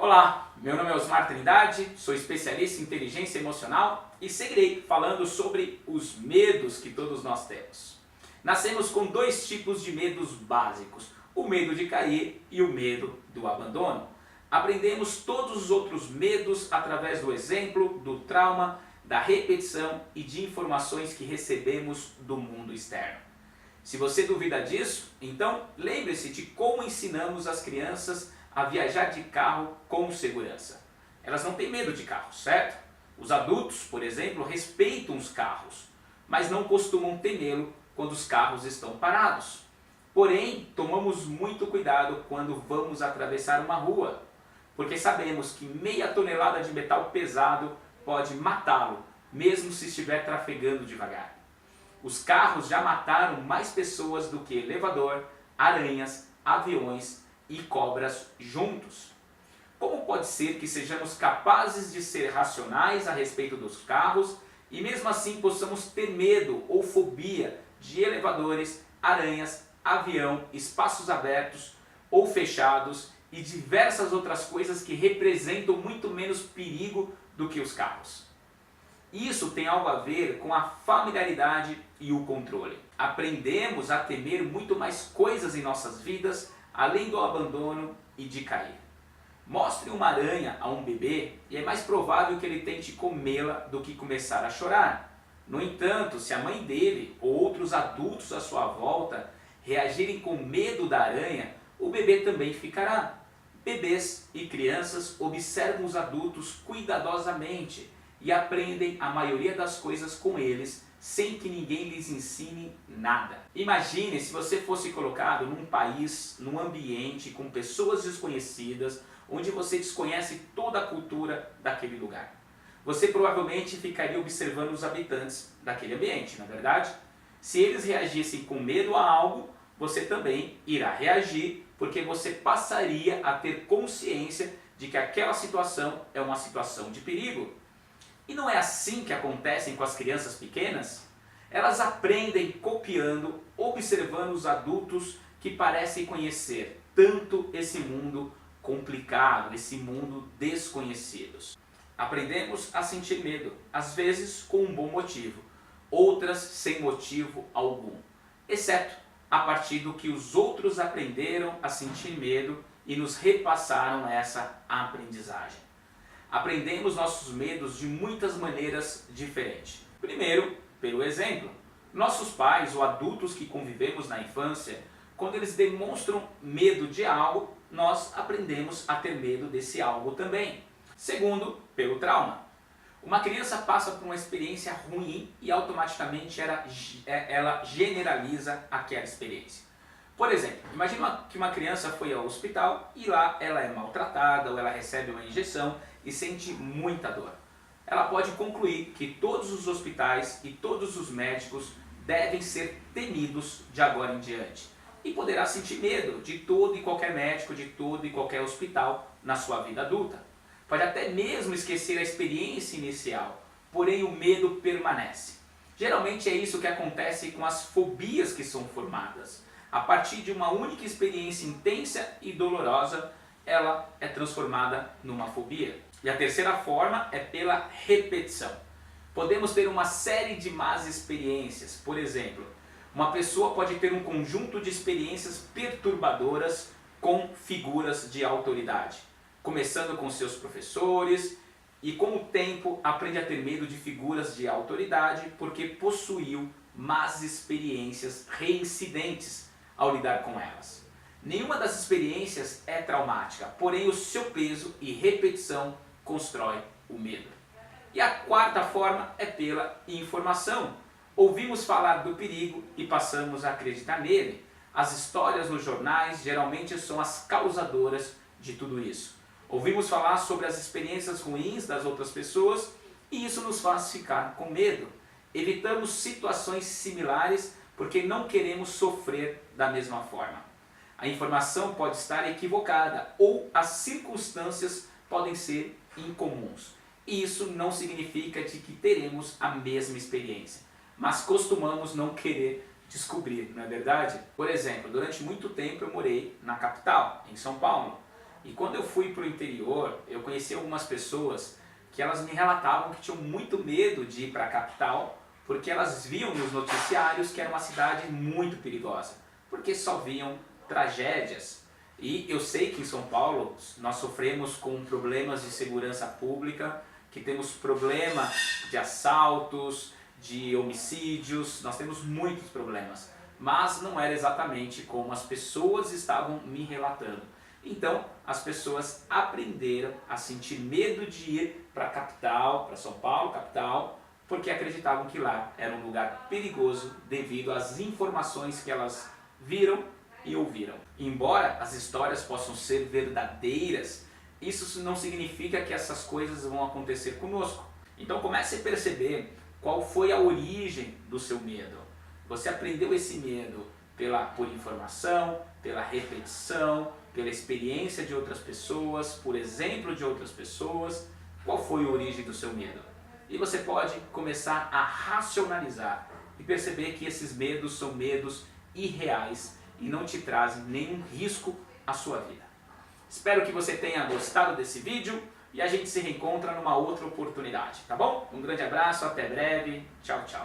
Olá, meu nome é Osmar Trindade, sou especialista em inteligência emocional e seguirei falando sobre os medos que todos nós temos. Nascemos com dois tipos de medos básicos, o medo de cair e o medo do abandono. Aprendemos todos os outros medos através do exemplo, do trauma, da repetição e de informações que recebemos do mundo externo. Se você duvida disso, então lembre-se de como ensinamos as crianças a viajar de carro com segurança. Elas não têm medo de carro, certo? Os adultos, por exemplo, respeitam os carros, mas não costumam temê-lo quando os carros estão parados. Porém, tomamos muito cuidado quando vamos atravessar uma rua, porque sabemos que meia tonelada de metal pesado pode matá-lo, mesmo se estiver trafegando devagar. Os carros já mataram mais pessoas do que elevador, aranhas, aviões e cobras juntos. Como pode ser que sejamos capazes de ser racionais a respeito dos carros e mesmo assim possamos ter medo ou fobia de elevadores, aranhas, avião, espaços abertos ou fechados e diversas outras coisas que representam muito menos perigo do que os carros? Isso tem algo a ver com a familiaridade e o controle. Aprendemos a temer muito mais coisas em nossas vidas, além do abandono e de cair. Mostre uma aranha a um bebê e é mais provável que ele tente comê-la do que começar a chorar. No entanto, se a mãe dele ou outros adultos à sua volta reagirem com medo da aranha, o bebê também ficará. Bebês e crianças observam os adultos cuidadosamente e aprendem a maioria das coisas com eles, sem que ninguém lhes ensine nada. Imagine se você fosse colocado num país, num ambiente com pessoas desconhecidas, onde você desconhece toda a cultura daquele lugar. Você provavelmente ficaria observando os habitantes daquele ambiente, não é verdade? Se eles reagissem com medo a algo, você também irá reagir, porque você passaria a ter consciência de que aquela situação é uma situação de perigo. E não é assim que acontecem com as crianças pequenas? Elas aprendem copiando, observando os adultos que parecem conhecer tanto esse mundo complicado, esse mundo desconhecido. Aprendemos a sentir medo, às vezes com um bom motivo, outras sem motivo algum, exceto a partir do que os outros aprenderam a sentir medo e nos repassaram essa aprendizagem. Aprendemos nossos medos de muitas maneiras diferentes. Primeiro, pelo exemplo. Nossos pais ou adultos que convivemos na infância, quando eles demonstram medo de algo, nós aprendemos a ter medo desse algo também. Segundo, pelo trauma. Uma criança passa por uma experiência ruim e automaticamente ela generaliza aquela experiência. Por exemplo, imagine que uma criança foi ao hospital e lá ela é maltratada ou ela recebe uma injeção e sente muita dor. Ela pode concluir que todos os hospitais e todos os médicos devem ser temidos de agora em diante. E poderá sentir medo de todo e qualquer médico, de todo e qualquer hospital na sua vida adulta. Pode até mesmo esquecer a experiência inicial, porém o medo permanece. Geralmente é isso que acontece com as fobias que são formadas. A partir de uma única experiência intensa e dolorosa, ela é transformada numa fobia. E a terceira forma é pela repetição. Podemos ter uma série de más experiências. Por exemplo, uma pessoa pode ter um conjunto de experiências perturbadoras com figuras de autoridade. Começando com seus professores e com o tempo aprende a ter medo de figuras de autoridade porque possuiu más experiências reincidentes ao lidar com elas. Nenhuma das experiências é traumática, porém o seu peso e repetição constrói o medo. E a quarta forma é pela informação. Ouvimos falar do perigo e passamos a acreditar nele. As histórias nos jornais geralmente são as causadoras de tudo isso. Ouvimos falar sobre as experiências ruins das outras pessoas e isso nos faz ficar com medo. Evitamos situações similares porque não queremos sofrer da mesma forma. A informação pode estar equivocada ou as circunstâncias podem ser incomuns. Isso não significa de que teremos a mesma experiência, mas costumamos não querer descobrir, não é verdade? Por exemplo, durante muito tempo eu morei na capital, em São Paulo. E quando eu fui para o interior, eu conheci algumas pessoas que elas me relatavam que tinham muito medo de ir para a capital, porque elas viam nos noticiários que era uma cidade muito perigosa, porque só viam tragédias. E eu sei que em São Paulo nós sofremos com problemas de segurança pública, que temos problema de assaltos, de homicídios, nós temos muitos problemas, mas não era exatamente como as pessoas estavam me relatando. Então as pessoas aprenderam a sentir medo de ir para a capital, para São Paulo, capital, porque acreditavam que lá era um lugar perigoso devido às informações que elas viram e ouviram. Embora as histórias possam ser verdadeiras, isso não significa que essas coisas vão acontecer conosco. Então comece a perceber qual foi a origem do seu medo. Você aprendeu esse medo por informação, pela repetição, pela experiência de outras pessoas, por exemplo de outras pessoas. Qual foi a origem do seu medo? E você pode começar a racionalizar e perceber que esses medos são medos irreais e não te trazem nenhum risco à sua vida. Espero que você tenha gostado desse vídeo e a gente se reencontra numa outra oportunidade, tá bom? Um grande abraço, até breve, tchau, tchau.